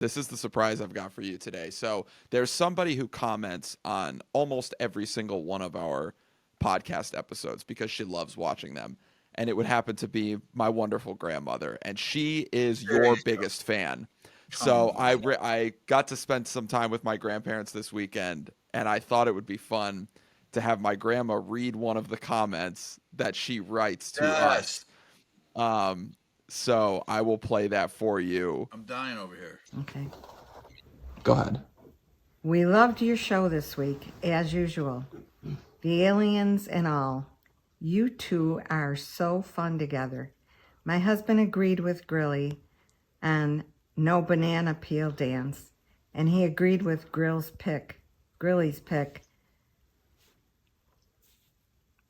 This is the surprise I've got for you today. So there's somebody who comments on almost every single one of our podcast episodes because she loves watching them. And it would happen to be my wonderful grandmother, and she is There your you go. biggest fan. Come So on. I got to spend some time with my grandparents this weekend, and I thought it would be fun to have my grandma read one of the comments that she writes to Yes. us. Um, so I will play that for you. I'm dying over here. Okay. Go ahead. We loved your show this week, as usual. The aliens and all. You two are so fun together. My husband agreed with Grilli on no banana peel dance, and he agreed with Grilli's pick,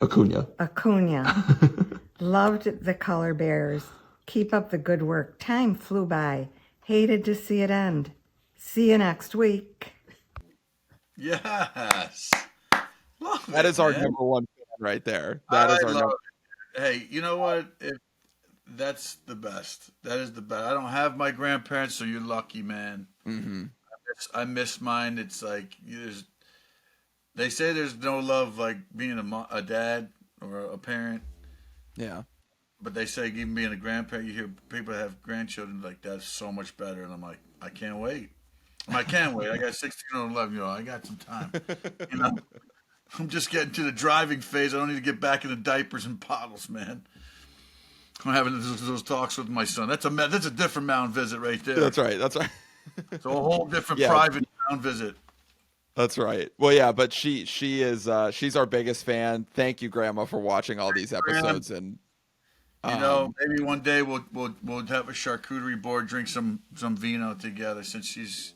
Acuna. Loved the color bears. Keep up the good work. Time flew by. Hated to see it end. See you next week. Yes. Love That it, is our man. number one fan right there. That I is our love number. it. Hey, you know what? That's the best. That is the best. I don't have my grandparents, so you're lucky, man. Mm-hmm. I miss mine. It's like they say there's no love like being a dad or a parent, Yeah. but they say even being a grandparent, you hear people that have grandchildren like that's so much better. And I'm like, I can't wait. I can't wait. I got 16 and 11 year old. I got some time. You know, I'm just getting to the driving phase. I don't need to get back into diapers and bottles, man. I'm having those talks with my son. That's a different Mound visit right there. That's right. That's right. It's a whole different Yeah. private Mound visit. That's right. Well, yeah, but she is she's our biggest fan. Thank you, Grandma, for watching all these episodes. And You know, maybe one day we'll have a charcuterie board, drink some vino together, since she's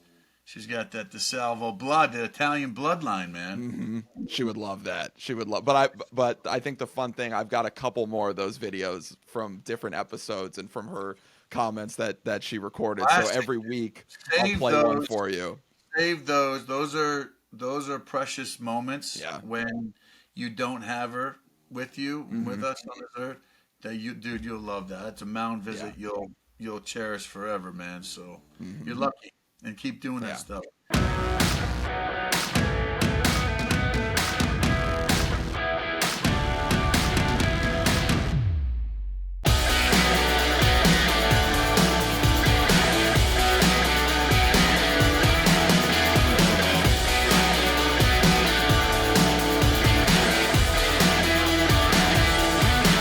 got that DeSalvo blood, the Italian bloodline, man. she would love that. She would love. But I think the fun thing, I've got a couple more of those videos from different episodes and from her comments that she recorded. Classic. So every week Save I'll play one those. for you. Save those. Those are precious moments Yeah. when you don't have her with you, with us on this earth. That you'll love that. It's a Mound visit you'll cherish forever, man. So you're lucky, and keep doing that stuff.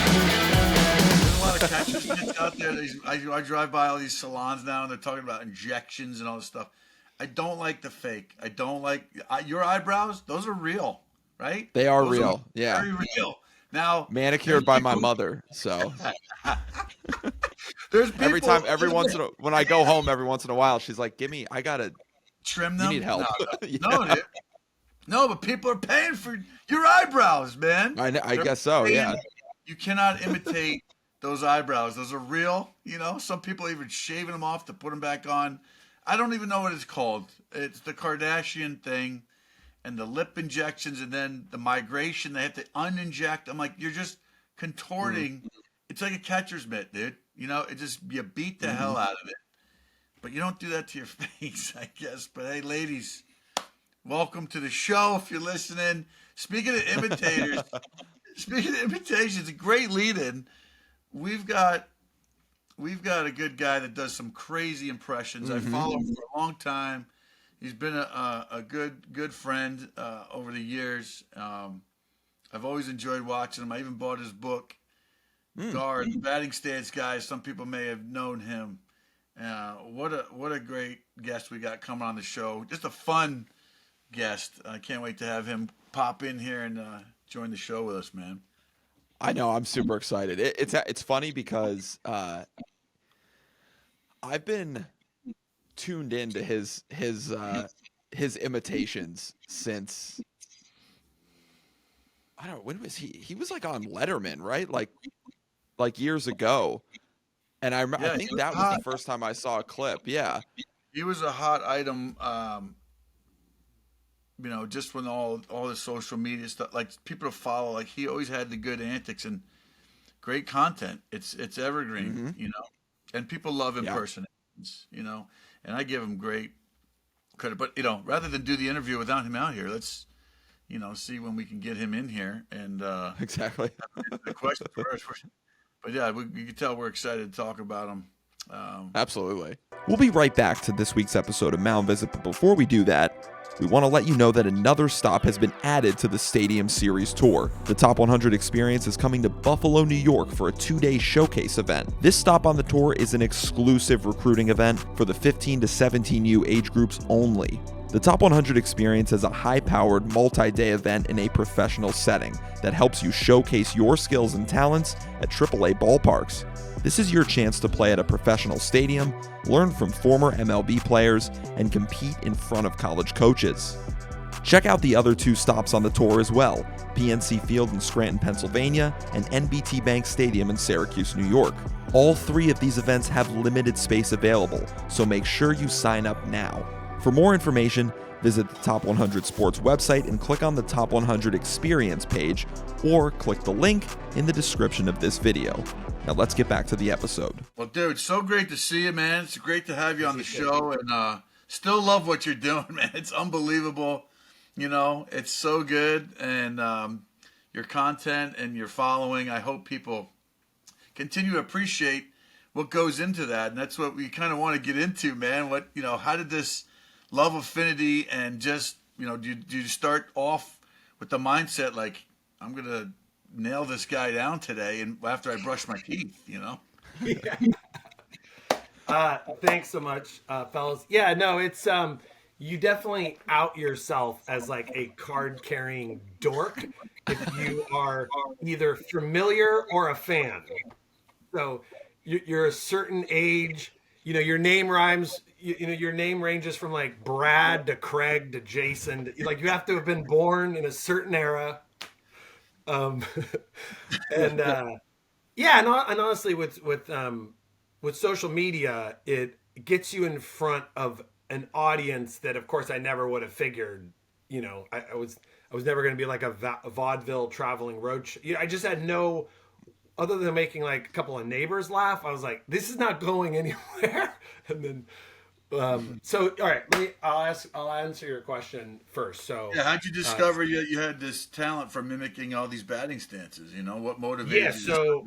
There's a lot of catchers mitts out there. I drive by all these salons now, and they're talking about injections and all this stuff. I don't like the fake. I don't like your eyebrows. Those are real, right? They are Those real. Yeah. very real. Now, Manicured by my mother. So there's people, when I go home every once in a while, she's like, I gotta trim you them. need help. No, dude. No, but people are paying for your eyebrows, man. I They're guess so, paying. yeah. You cannot imitate those eyebrows. Those are real. You know, some people even shaving them off to put them back on. I don't even know what it's called. It's the Kardashian thing, and the lip injections, and then the migration. They have to uninject. I'm like, you're just contorting. It's like a catcher's mitt, dude. You know, you beat the hell out of it. But you don't do that to your face, I guess. But hey, ladies, welcome to the show if you're listening. Speaking of imitators, speaking of imitations, a great lead-in. We've got a good guy that does some crazy impressions. I follow him for a long time. He's been a good friend over the years. I've always enjoyed watching him. I even bought his book, Gar, the batting stance guy. Some people may have known him. What a great guest we got coming on the show. Just a fun guest. I can't wait to have him pop in here and join the show with us, man. I know, I'm super excited. It's funny because I've been tuned into his imitations since I don't know, when was he? He was like on Letterman, right? Like years ago. And I think that was the first time I saw a clip. Yeah. He was a hot item. You know, just when all the social media stuff, like people to follow, like he always had the good antics and great content. It's evergreen, you know, and people love impersonations, you know, and I give him great credit. But rather than do the interview without him out here, let's see when we can get him in here and Exactly. the question first. But yeah, you can tell we're excited to talk about him. Absolutely. We'll be right back to this week's episode of Mound Visit, but before we do that, we want to let you know that another stop has been added to the Stadium Series Tour. The Top 100 Experience is coming to Buffalo, New York for a 2-day showcase event. This stop on the tour is an exclusive recruiting event for the 15 to 17U age groups only. The Top 100 Experience is a high-powered, multi-day event in a professional setting that helps you showcase your skills and talents at AAA ballparks. This is your chance to play at a professional stadium, learn from former MLB players, and compete in front of college coaches. Check out the other 2 stops on the tour as well, PNC Field in Scranton, Pennsylvania, and NBT Bank Stadium in Syracuse, New York. All 3 of these events have limited space available, so make sure you sign up now. For more information, visit the Top 100 Sports website and click on the Top 100 Experience page, or click the link in the description of this video. Now let's get back to the episode. Well, dude, so great to see you, man. It's great to have you on the show, and still love what you're doing, man. It's unbelievable. It's so good, and your content and your following, I hope people continue to appreciate what goes into that, and that's what we kind of want to get into, man. How did this love affinity and just, do you start off with the mindset like, I'm going to nail this guy down today and after I brush my teeth, Yeah. Thanks so much, fellas. Yeah, no, it's you definitely out yourself as like a card-carrying dork if you are either familiar or a fan. So you're a certain age, your name rhymes, your name ranges from like Brad to Craig to Jason. Like you have to have been born in a certain era. And honestly, with social media, it gets you in front of an audience that, of course, I never would have figured. I was never going to be like a vaudeville traveling road show. I just had no, other than making like a couple of neighbors laugh. I was like, this is not going anywhere. And then. So all right, I'll answer your question first. So yeah, how'd you discover you had this talent for mimicking all these batting stances? What motivated you? So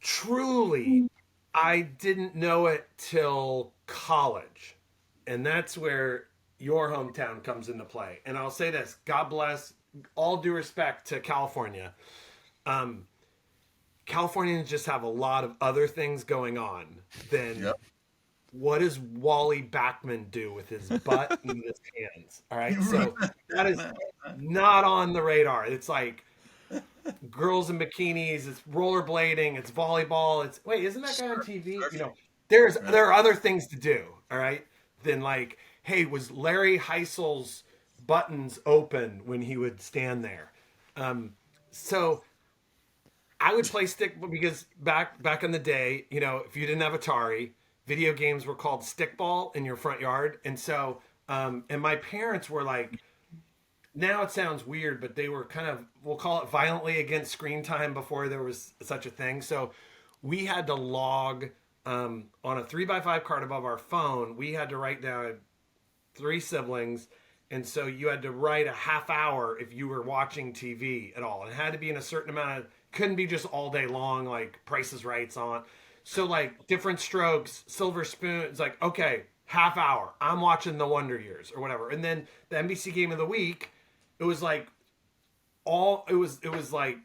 truly, I didn't know it till college, and that's where your hometown comes into play. And I'll say this: God bless, all due respect to California. Californians just have a lot of other things going on than. Yep. What does Wally Backman do with his butt and his hands? All right. So that is not on the radar. It's like girls in bikinis, it's rollerblading, it's volleyball. Isn't that guy on TV? There are other things to do. All right. Than like, hey, was Larry Heisel's buttons open when he would stand there? So I would play stick because back in the day, if you didn't have Atari, video games were called stickball in your front yard. And so, and my parents were like, now it sounds weird, but they were kind of, we'll call it violently against screen time before there was such a thing. So we had to log on a 3x5 card above our phone. We had to write down 3 siblings. And so you had to write a half hour if you were watching TV at all. And it had to be in a certain amount of, couldn't be just all day long, like Price is Right's on. So like different strokes, silver spoon. It's like, okay, half hour. I'm watching The Wonder Years or whatever. And then the NBC game of the week, it was like like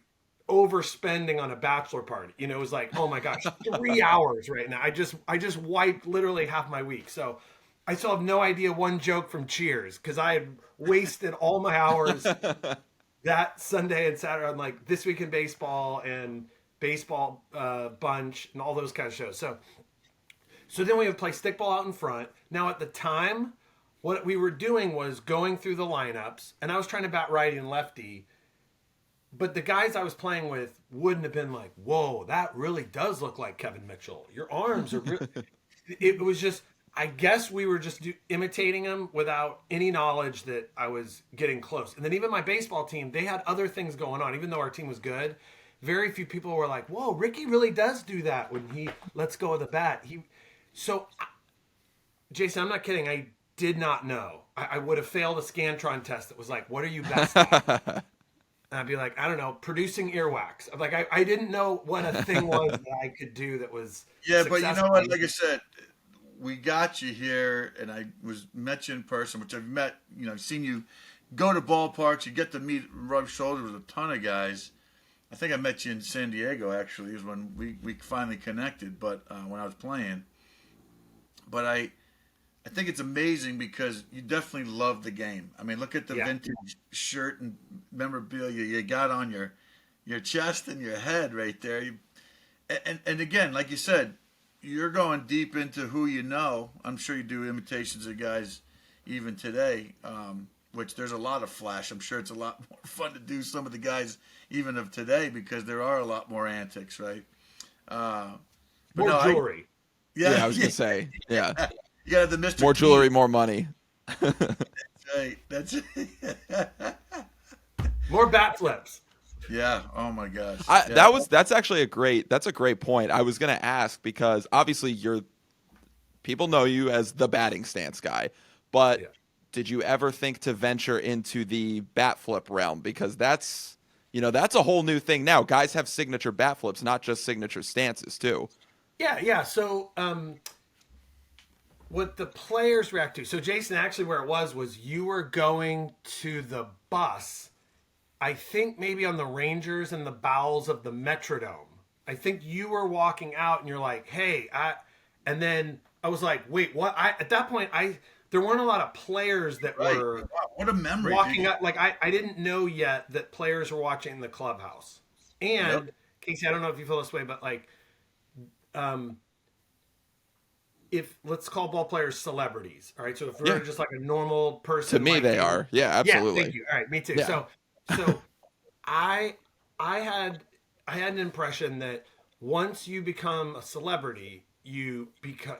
overspending on a bachelor party. It was like, oh my gosh, 3 hours right now. I just wiped literally half my week. So I still have no idea one joke from Cheers because I had wasted all my hours that Sunday and Saturday on like This Week in Baseball and Baseball Bunch and all those kind of shows. So then we would play stickball out in front. Now at the time, what we were doing was going through the lineups, and I was trying to bat righty and lefty, but the guys I was playing with wouldn't have been like, whoa, that really does look like Kevin Mitchell. Your arms are really... It was just, I guess we were just imitating him without any knowledge that I was getting close. And then even my baseball team, they had other things going on, even though our team was good. Very few people were like, whoa, Ricky really does do that when he lets go of the bat. So Jason, I'm not kidding. I did not know. I would have failed a Scantron test that was like, what are you best at? And I'd be like, I don't know, producing earwax. I'm like, I didn't know what a thing was that I could do that was Yeah, but you know successful. what? Like I said, we got you here, and I met you in person, which I've met. Seen you go to ballparks. You get to meet, rub shoulders with a ton of guys. I think I met you in San Diego. Actually, is when we finally connected. But when I was playing, but I think it's amazing because you definitely love the game. I mean, look at the vintage shirt and memorabilia you got on your chest and your head right there. And again, like you said, you're going deep into who you know. I'm sure you do imitations of guys even today, which there's a lot of flash. I'm sure it's a lot more fun to do some of the guys even of today because there are a lot more antics, right? More jewelry. Yeah, I was going to say, yeah. You got the Mr. More jewelry, more money. That's right. More bat flips. Yeah. Oh my gosh. That's actually a great point. I was gonna ask because obviously people know you as the batting stance guy, but did you ever think to venture into the bat flip realm? Because that's a whole new thing now. Guys have signature bat flips, not just signature stances too. Yeah. So what the players react to. So Jason, actually where it was you were going to the bus, I think maybe on the Rangers and the bowels of the Metrodome. I think you were walking out and you're like, hey, and then I was like, wait, what? At that point, there weren't a lot of players that were wow, what a memory, walking up. Like I didn't know yet that players were watching the clubhouse. And Casey, I don't know if you feel this way, but like, if let's call ball players celebrities, all right. So if we're just like a normal person, to me they are, absolutely. Yeah, thank you. All right, me too. Yeah. So I had an impression that once you become a celebrity, you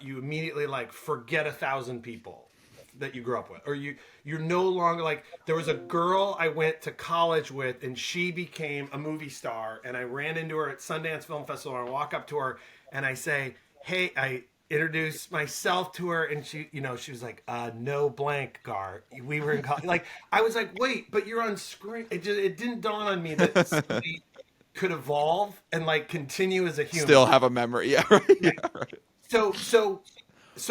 immediately like forget 1,000 people that you grew up with, or you're no longer like. There was a girl I went to college with, and she became a movie star, and I ran into her at Sundance Film Festival, and I walk up to her and I say, hey, I introduce myself to her, and she was like, no blank, Gar. We were in college. Like, I was like, wait, but you're on screen. It didn't dawn on me that somebody could evolve and like continue as a human. Still have a memory. Yeah, right. Yeah, right. So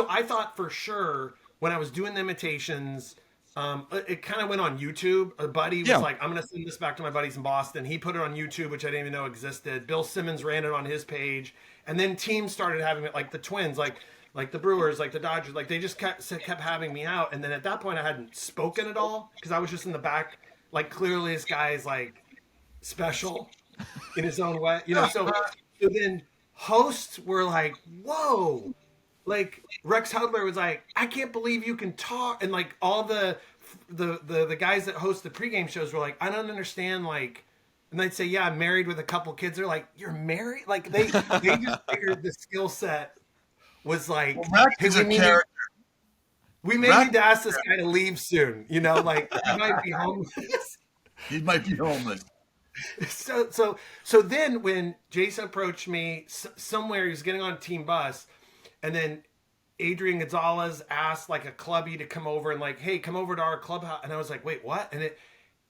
I thought for sure when I was doing the imitations, it kind of went on YouTube. A buddy was like, I'm going to send this back to my buddies in Boston. He put it on YouTube, which I didn't even know existed. Bill Simmons ran it on his page. And then teams started having it, like the Twins, like the Brewers, like the Dodgers. Like they just kept having me out. And then at that point, I hadn't spoken at all because I was just in the back. Like clearly this guy is like special in his own way. So then hosts were like, whoa. Like Rex Hudler was like, I can't believe you can talk. And like all the guys that host the pregame shows were like, I don't understand, like. And they'd say, yeah, I'm married with a couple kids. They're like, you're married? Like they just figured the skill set was like, Rex is a character. We may need to ask this guy to leave soon. Like he might be homeless. He might be homeless. So then when Jason approached me somewhere, he was getting on a team bus, and then Adrian Gonzalez asked like a clubby to come over and like, hey, come over to our clubhouse. And I was like, wait, what?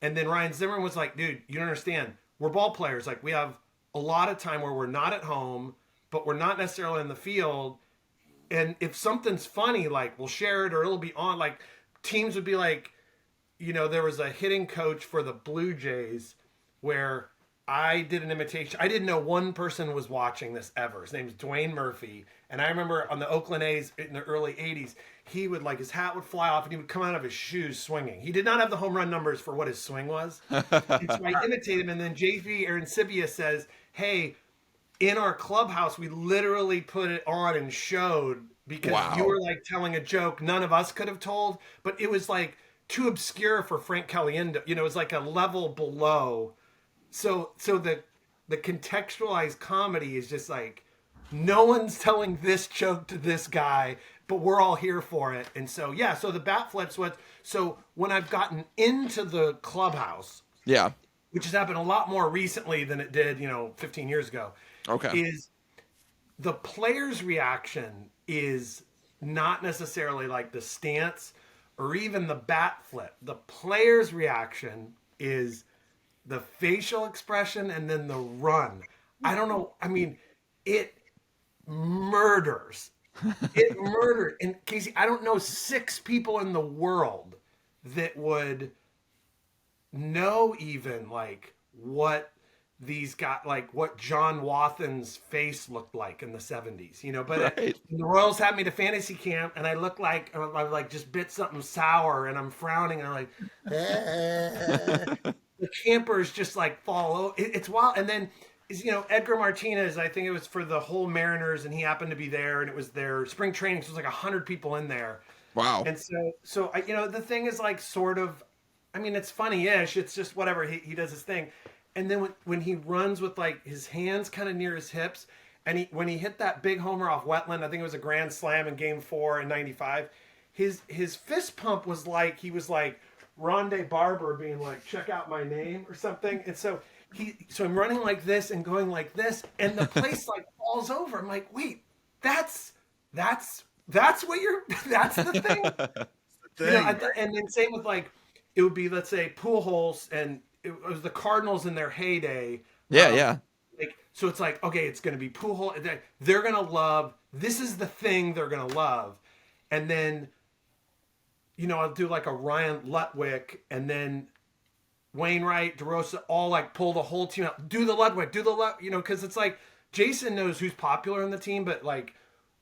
And then Ryan Zimmerman was like, dude, you don't understand. We're ball players. Like we have a lot of time where we're not at home, but we're not necessarily in the field. And if something's funny, like we'll share it or it'll be on. Like teams would be like, there was a hitting coach for the Blue Jays where I did an imitation. I didn't know one person was watching this ever. His name's Dwayne Murphy. And I remember on the Oakland A's in the early 80s, he would like his hat would fly off and he would come out of his shoes swinging. He did not have the home run numbers for what his swing was. And so I imitate him. And then JV Arancibia says, hey, in our clubhouse, we literally put it on and showed because you were like telling a joke none of us could have told. But it was like too obscure for Frank Caliendo. It was like a level below. So the contextualized comedy is just like, no one's telling this joke to this guy, but we're all here for it. And so, so the bat flips so when I've gotten into the clubhouse, which has happened a lot more recently than it did, 15 years ago, is the player's reaction is not necessarily like the stance or even the bat flip. The player's reaction is the facial expression and then the run. I don't know. I mean, it murders. It murdered. And Casey, I don't know 6 people in the world that would know even like what these got, like what John Wathan's face looked like in the 70s, you know. But Right. the Royals had me to fantasy camp, and I look like I've like just bit something sour, and I'm frowning, and I'm like, the campers just like fall over. It's wild. And then, you know, Edgar Martinez, I think it was for the whole Mariners, and he happened to be there, and it was their spring training, so it was like 100 people in there. Wow. And so I, you know, the thing is like sort of, I mean, it's funny-ish. It's just whatever. He does his thing. And then when he runs with like his hands kind of near his hips, and when he hit that big homer off Wetland, I think it was a grand slam in Game 4 in '95. His fist pump was like he was like Rondé Barber being like, check out my name or something. And so I'm running like this and going like this, and the place like falls over. I'm like, wait, that's what you're that's the thing. You know, and then same with like, it would be, let's say, Pujols, and it was the Cardinals in their heyday. Yeah. Like, so it's like, okay, it's going to be Pujols. They're going to love, this is the thing they're going to love. And then, you know, I'll do like a Ryan Lutwick, and then Wainwright, DeRosa, all like pull the whole team out. Do the Ludwig, you know, because it's like Jason knows who's popular in the team, but like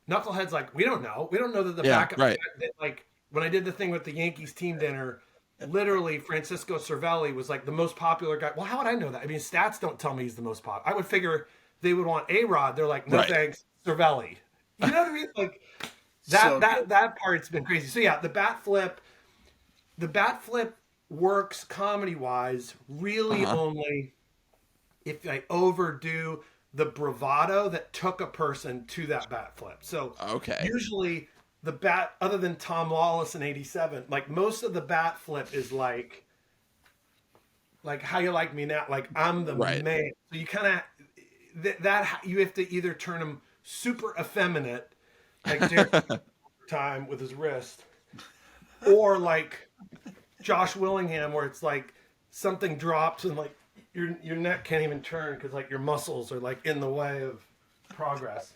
Knucklehead's like, we don't know that the backup. Right. That, like when I did the thing with the Yankees team dinner, literally Francisco Cervelli was like the most popular guy. Well, how would I know that? I mean, stats don't tell me he's the most popular. I would figure they would want A-Rod. They're like, no Right. Thanks, Cervelli. You know what I mean? Like that part's been crazy. So yeah, the bat flip works comedy-wise really only if I overdo the bravado that took a person to that bat flip. So Okay. usually the bat, other than Tom Lawless in '87, like most of the bat flip is like how you like me now, like I'm the Right. man. So you kind of that you have to either turn him super effeminate, like Derek time with his wrist, or like Josh Willingham, where it's like something drops and like your neck can't even turn because like your muscles are like in the way of progress.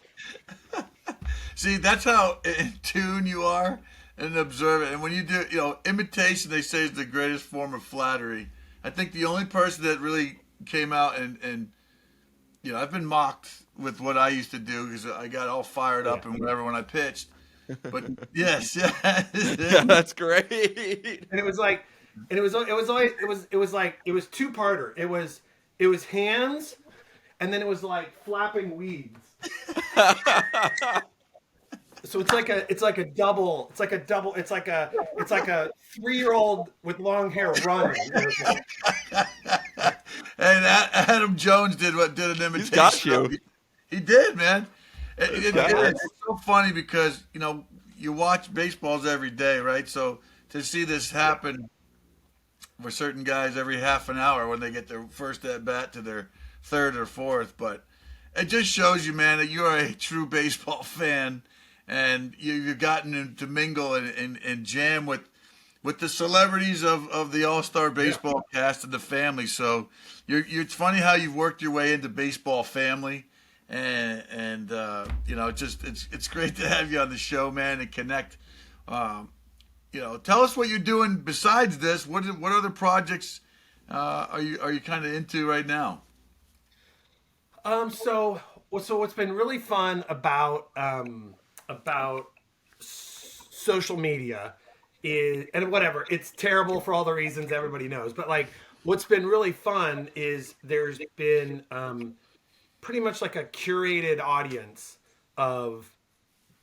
See, that's how in tune you are and observe it. And when you do, you know, imitation, they say, is the greatest form of flattery. I think the only person that really came out and you know, I've been mocked with what I used to do because I got all fired up and whatever when I pitched. But yes, Yeah, that's great. And it was like, and it was two-parter. It was hands, and then it was like flapping weeds. So it's like a double. It's like a 3-year-old with long hair running. And Adam Jones did an imitation. He's got you. He did, man. It's so funny because, you know, you watch baseballs every day, right? So to see this happen for certain guys every half an hour when they get their first at bat to their third or fourth, but it just shows you, man, that you are a true baseball fan, and you've gotten to mingle and jam with the celebrities of the All-Star Baseball cast and the family. So it's funny how you've worked your way into baseball family, and you know, it's great to have you on the show, man, and connect. You know, tell us what you're doing besides this. What other projects are you kind of into right now? So what's been really fun about social media is, and whatever, it's terrible for all the reasons everybody knows, but like what's been really fun is there's been pretty much like a curated audience of,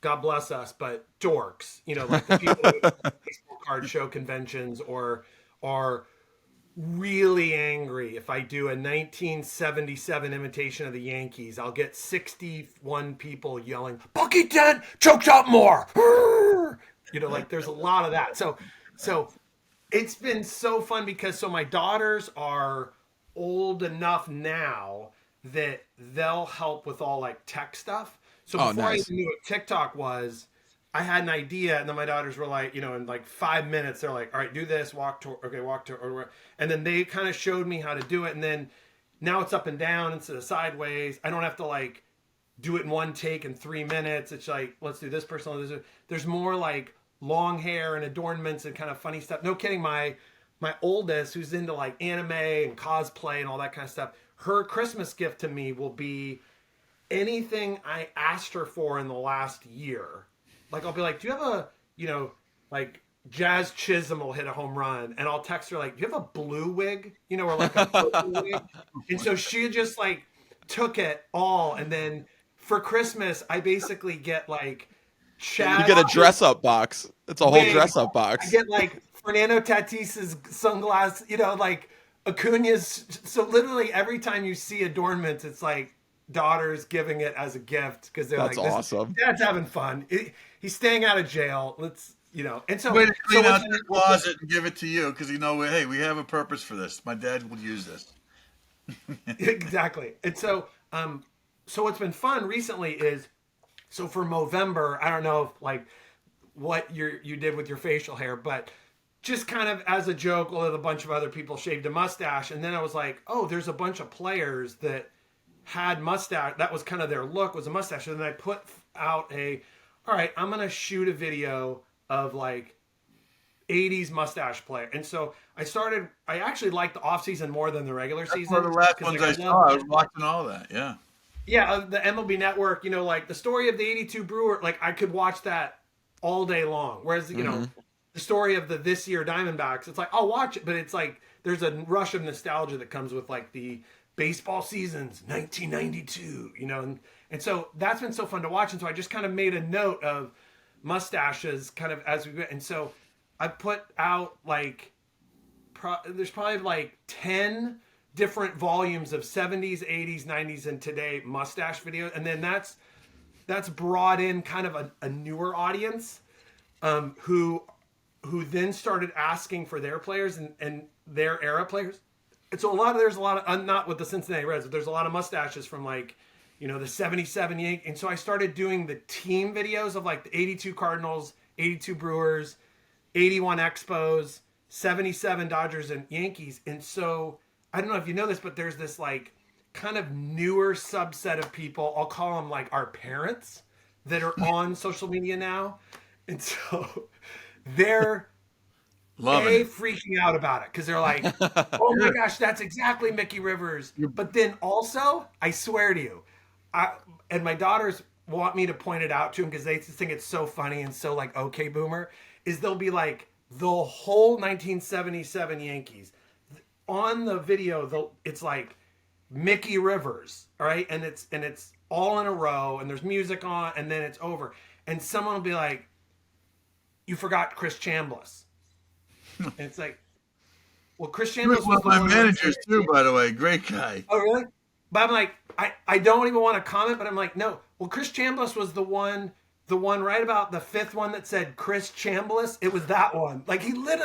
God bless us, but dorks, you know, like the people who go to baseball card show conventions or are really angry if I do a 1977 imitation of the Yankees. I'll get 61 people yelling, Bucky Dent choked out more. You know, like there's a lot of that. So it's been so fun because my daughters are old enough now that they'll help with all like tech stuff. So before I even knew what TikTok was, I had an idea, and then my daughters were like, in like 5 minutes, they're like, all right, do this, walk to, okay, walk to, or, and then they kind of showed me how to do it. And then now it's up and down instead of sideways. I don't have to like do it in one take in 3 minutes. It's like, let's do this person. There's more like long hair and adornments and kind of funny stuff. No kidding. My oldest, who's into like anime and cosplay and all that kind of stuff, her Christmas gift to me will be anything I asked her for in the last year. Like, I'll be like, do you have a, like Jazz Chisholm will hit a home run, and I'll text her like, do you have a blue wig? Or like a purple wig? And so she just like took it all. And then for Christmas, I basically get like Chad. You get a dress up box. It's a whole dress up box. I get like Fernando Tatis's sunglasses, like Acuna's. So literally every time you see adornments, it's like daughters giving it as a gift because they're That's like, awesome. Dad's having fun. He's staying out of jail. Let's, and so way to clean out the closet and give it to you because hey, we have a purpose for this. My dad would use this. Exactly. And so, so what's been fun recently is, so for Movember, I don't know if like what you did with your facial hair, but just kind of as a joke, with a bunch of other people shaved a mustache, and then I was like, oh, there's a bunch of players that had mustache. That was kind of their look, was a mustache. And then I put out all right, I'm going to shoot a video of like 80s mustache player. And so I actually liked the off season more than the regular season. One of the last ones I saw. I was watching all that. Yeah. Yeah. The MLB Network, like the story of the 82 Brewer, like I could watch that all day long. Whereas, the story of the this year Diamondbacks, it's like, I'll watch it, but it's like, there's a rush of nostalgia that comes with like the baseball seasons, 1992, and so that's been so fun to watch. And so I just kind of made a note of mustaches kind of as we went. And so I put out like, there's probably like 10 different volumes of 70s, 80s, 90s, and today mustache videos. And then that's brought in kind of a newer audience who then started asking for their players and their era players. And so there's a lot of, not with the Cincinnati Reds, but there's a lot of mustaches from like, the 77 Yankees. And so I started doing the team videos of like the 82 Cardinals, 82 Brewers, 81 Expos, 77 Dodgers and Yankees. And so I don't know if you know this, but there's this like kind of newer subset of people, I'll call them like our parents, that are on social media now. And so they're freaking out about it because they're like, oh my gosh, that's exactly Mickey Rivers. But then also, I swear to you, and my daughters want me to point it out to them because they think it's so funny and so like, okay, boomer, is they'll be like, the whole 1977 Yankees on the video, it's like Mickey Rivers, all right, and it's all in a row, and there's music on, and then it's over, and someone will be like, you forgot Chris Chambliss. And it's like, well, Chris Chambliss was my managers too, by the way. Great guy. Oh, really? But I'm like, I don't even want to comment, but I'm like, no. Well, Chris Chambliss was the one right about the fifth one that said Chris Chambliss. It was that one. Like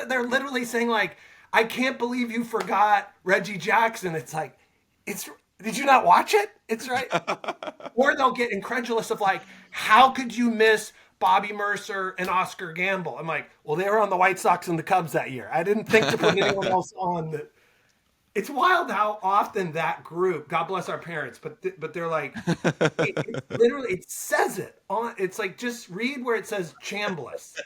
they're literally saying like, I can't believe you forgot Reggie Jackson. It's like, did you not watch it? It's right. Or they'll get incredulous of like, how could you miss Bobby Mercer and Oscar Gamble? I'm like, well, they were on the White Sox and the Cubs that year. I didn't think to put anyone else on that. It's wild how often that group, God bless our parents, but they're like, literally, it says it on. It's like, just read where it says Chambliss.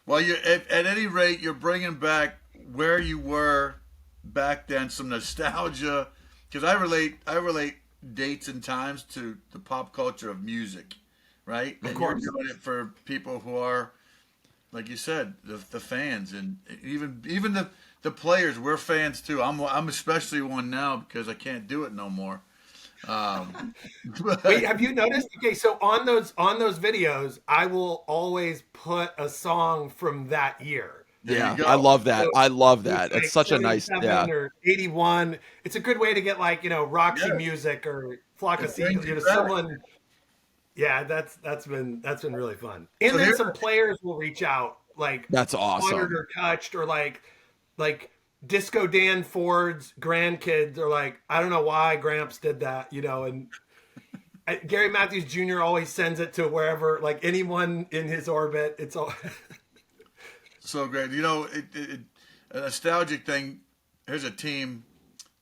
Well, at any rate, you're bringing back where you were back then, some nostalgia, because I relate dates and times to the pop culture of music, right? Of course. You're doing it for people who are, like you said, the fans, and even the players. We're fans too. I'm especially one now because I can't do it no more. Wait, have you noticed? Okay, so on those videos, I will always put a song from that year. Yeah, I love that. So I love that. like It's such a nice, yeah. Or 81. It's a good way to get like, Roxy Music or Flock of Seagulls, someone. Yeah, that's been really fun. And so then some players will reach out like, that's awesome. Honored or touched, or like Disco Dan Ford's grandkids are like, I don't know why Gramps did that, and Gary Matthews Jr. always sends it to wherever, like anyone in his orbit. It's all So great. You know, a nostalgic thing. Here's a team.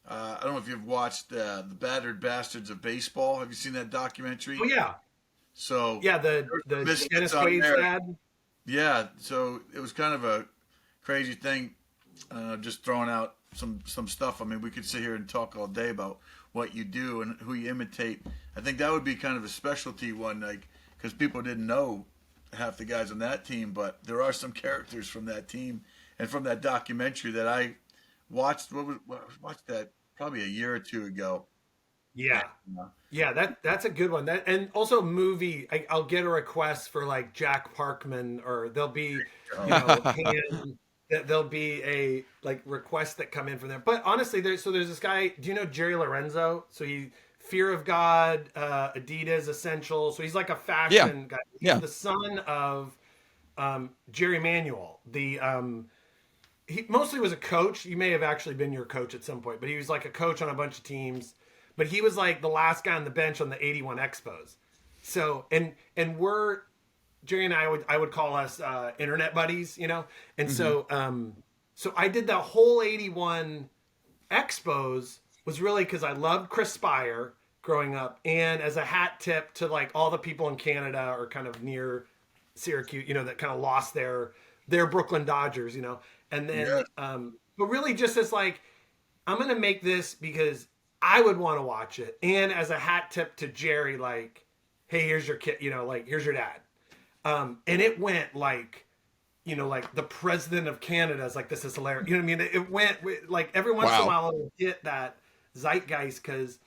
I don't know if you've watched the Battered Bastards of Baseball. Have you seen that documentary? Oh yeah, So yeah. The misfits Dennis on Quaid's there. dad. Yeah. So it was kind of a crazy thing. Just throwing out some stuff. I mean, we could sit here and talk all day about what you do and who you imitate. I think that would be kind of a specialty one, like because people didn't know half the guys on that team, but there are some characters from that team and from that documentary that I watched. Watched that probably a year or two ago. Yeah, And, yeah. That's a good one. That and also movie. I'll get a request for like Jack Parkman, or there'll be there'll be a like request that come in from there. But honestly, there's this guy. Do you know Jerry Lorenzo? So he Fear of God, Adidas Essential. So he's like a fashion guy. He's Yeah. the son of Jerry Manuel. He mostly was a coach. He may have actually been your coach at some point, but he was like a coach on a bunch of teams. But he was like the last guy on the bench on the '81 Expos. So and we're Jerry and I would call us internet buddies, you know. And so I did that whole '81 Expos was really because I loved Chris Spire growing up, and as a hat tip to like all the people in Canada or kind of near Syracuse, you know, that kind of lost their Brooklyn Dodgers, you know. And then but really just as like I'm gonna make this because I would want to watch it, and as a hat tip to Jerry, like, hey, here's your kid, you know, like here's your dad. And it went like, you know, like the president of Canada is like, this is hilarious. You know what I mean? It went like every once in a while it'll get that zeitgeist because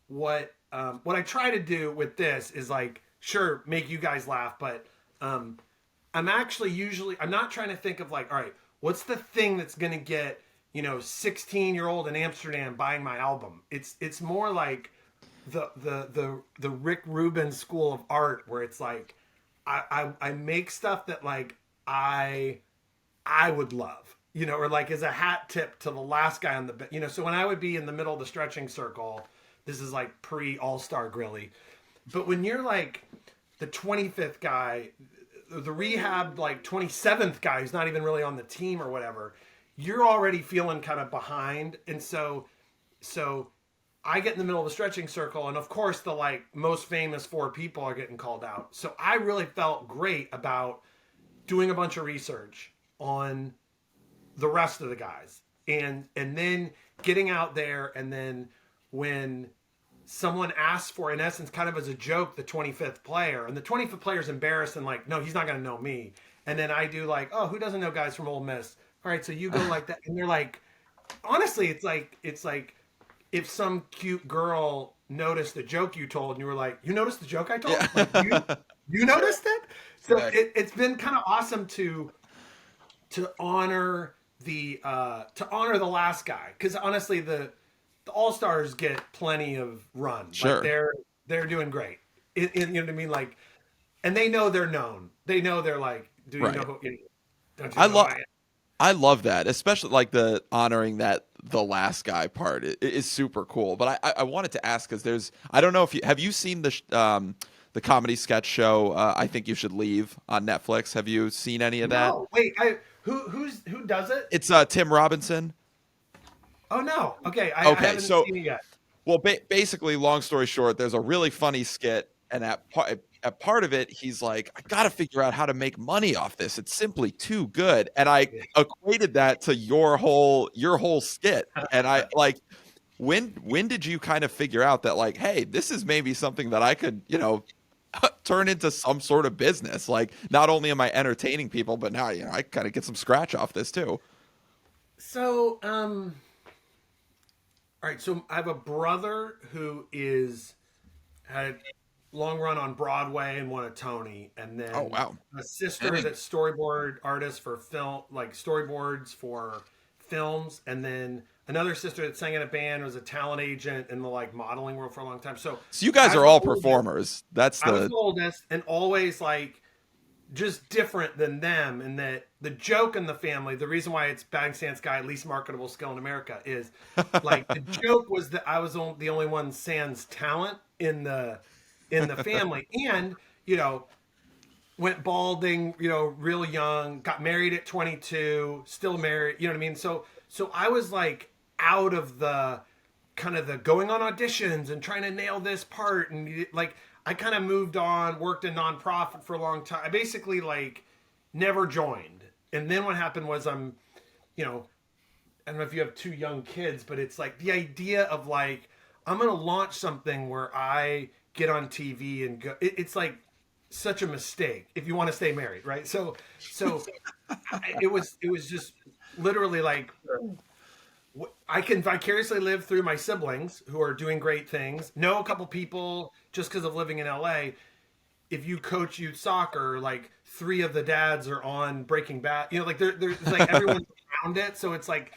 what I try to do with this is like, sure, make you guys laugh, but I'm actually I'm not trying to think of like, all right, what's the thing that's gonna get, you know, 16-year-old in Amsterdam buying my album? It's more like the Rick Rubin School of Art where it's like I make stuff that like I would love, you know, or like as a hat tip to the last guy on the, you know, so when I would be in the middle of the stretching circle, this is like pre All-Star Grilli, but when you're like the 25th guy, the rehab like 27th guy who's not even really on the team or whatever, you're already feeling kind of behind, and so I get in the middle of the stretching circle, and of course the like most famous 4 people are getting called out. So I really felt great about doing a bunch of research on the rest of the guys, and then getting out there, and then when someone asks for, in essence, kind of as a joke, the 25th player, and the 25th player is embarrassed and like, no, he's not going to know me. And then I do like, oh, who doesn't know guys from Ole Miss? All right, so you go like that, and they're like, honestly, it's like if some cute girl noticed the joke you told, and you were like, you noticed the joke I told? Yeah. Like, you noticed it? So Exactly. it's been kind of awesome to honor the last guy, because honestly the All-Stars get plenty of run. Sure. Like they're doing great. You know what I mean? Like, and they know they're known. They know they're like, do you Right. know who? Don't you I know love who I am? I love that, especially like the honoring that the last guy part is super cool. But I wanted to ask because I don't know if you seen the comedy sketch show I Think You Should Leave on Netflix. Have you seen any of that? No, wait. Who does it? It's Tim Robinson. Oh no. Okay, I Okay, haven't so seen it yet. well, basically, long story short, there's a really funny skit, and at part of it, he's like, "I got to figure out how to make money off this. It's simply too good." And I equated that to your whole skit, and I like, when did you kind of figure out that like, hey, this is maybe something that I could, you know, turn into some sort of business? Like, not only am I entertaining people, but now, you know, I kind of get some scratch off this too. So, all right. So I have a brother who had a long run on Broadway and won a Tony, and then Oh wow, a sister that's storyboard artist for film, like storyboards for films, and then another sister that sang in a band, was a talent agent in the like modeling world for a long time. So so you guys I are was all the oldest. performers. That's I was the the oldest, and always like just different than them, in that the joke in the family, the reason why it's Batting Stance Guy, least marketable skill in America, is like the joke was that I was the only one sans talent in the in the family. And, went balding, real young, got married at 22, still married, you know what I mean? So I was like out of the kind of the going on auditions and trying to nail this part. And like, I kind of moved on, worked in nonprofit for a long time. I basically like never joined. And then what happened was I don't know if you have two young kids, but it's like the idea of like, I'm going to launch something where I get on TV and go, it's like such a mistake if you want to stay married. Right. So it was just literally like, I can vicariously live through my siblings who are doing great things. Know a couple people just because of living in LA. If you coach youth soccer, like 3 of the dads are on Breaking Bad. Like there's like everyone's around it. So it's like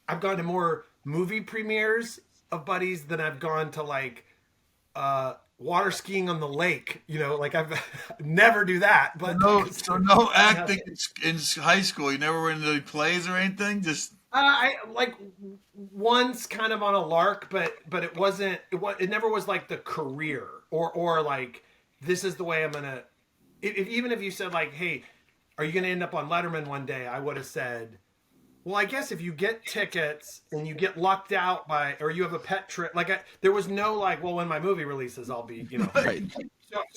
I've gone to more movie premieres of buddies than I've gone to like water skiing on the lake. Like I've never do that. But no acting in high school. You never went into any plays or anything. Just I like once kind of on a lark, but it wasn't. It never was like the career or like this is the way I'm gonna. Even if you said like, hey, are you gonna end up on Letterman one day? I would have said, well, I guess if you get tickets and you get lucked out by, or you have a pet trip, like there was no like, well, when my movie releases, I'll be, Right.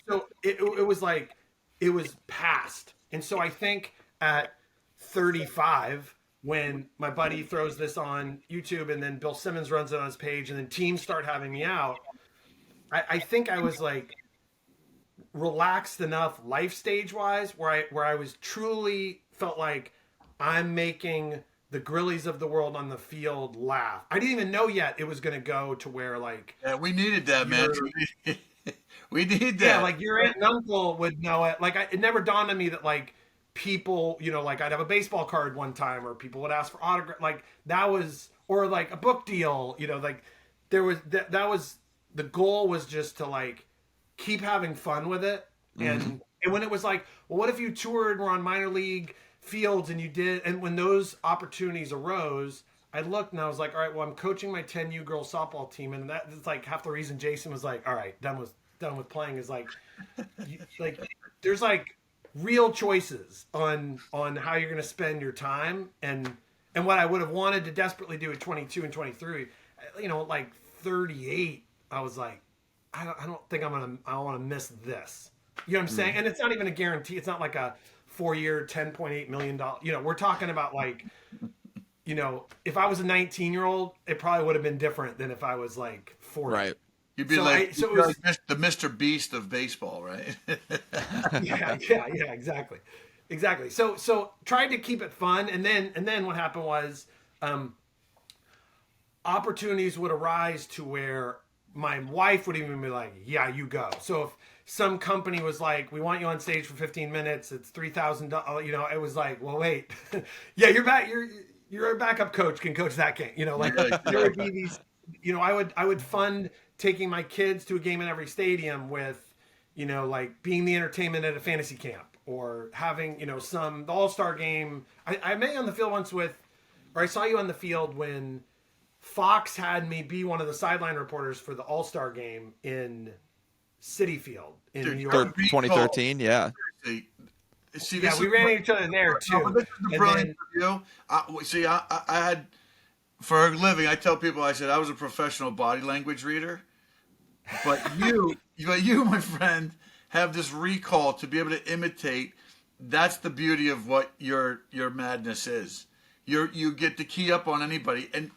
So it was like, it was past. And so I think at 35, when my buddy throws this on YouTube and then Bill Simmons runs it on his page and then teams start having me out, I think I was like relaxed enough life stage wise where I was truly felt like I'm making the Grillis of the world on the field laugh. I didn't even know yet it was going to go to where like we needed that, man. We need that. Yeah, like your aunt and uncle would know it. Like it never dawned on me that like people, like I'd have a baseball card one time or people would ask for autograph. Like that was, or like a book deal, like there was, that was, the goal was just to like keep having fun with it. And when it was like, well, what if you toured and were on minor league fields and you did, and when those opportunities arose, I looked and I was like, all right, well, I'm coaching my 10U girls softball team. And that's like half the reason Jason was like, all right, done with playing is like, there's like real choices on how you're going to spend your time. And what I would have wanted to desperately do at 22 and 23, like 38, I was like, I don't think I want to miss this. You know what I'm saying? And it's not even a guarantee. It's not like a 4-year, $10.8 million. We're talking about like, if I was a 19-year-old, it probably would have been different than if I was like 40. Right. You'd be like the Mr. Beast of baseball, right? yeah, exactly. So tried to keep it fun, and then what happened was, opportunities would arise to where my wife would even be like, "Yeah, you go." So if some company was like, "We want you on stage for 15 minutes. It's $3,000." It was like, "Well, wait, yeah, you're back. You're a backup coach. Can coach that game." There would be these. I would fund taking my kids to a game in every stadium with, like being the entertainment at a fantasy camp or having, the All-Star game. I met you on the field once or I saw you on the field when Fox had me be one of the sideline reporters for the All-Star game in Citi Field in New York. 2013, yeah. See, we ran into each other there too. This is the brilliant review. I had, for a living, I tell people, I said I was a professional body language reader, but you, my friend, have this recall to be able to imitate. That's the beauty of what your madness is. You get to key up on anybody, and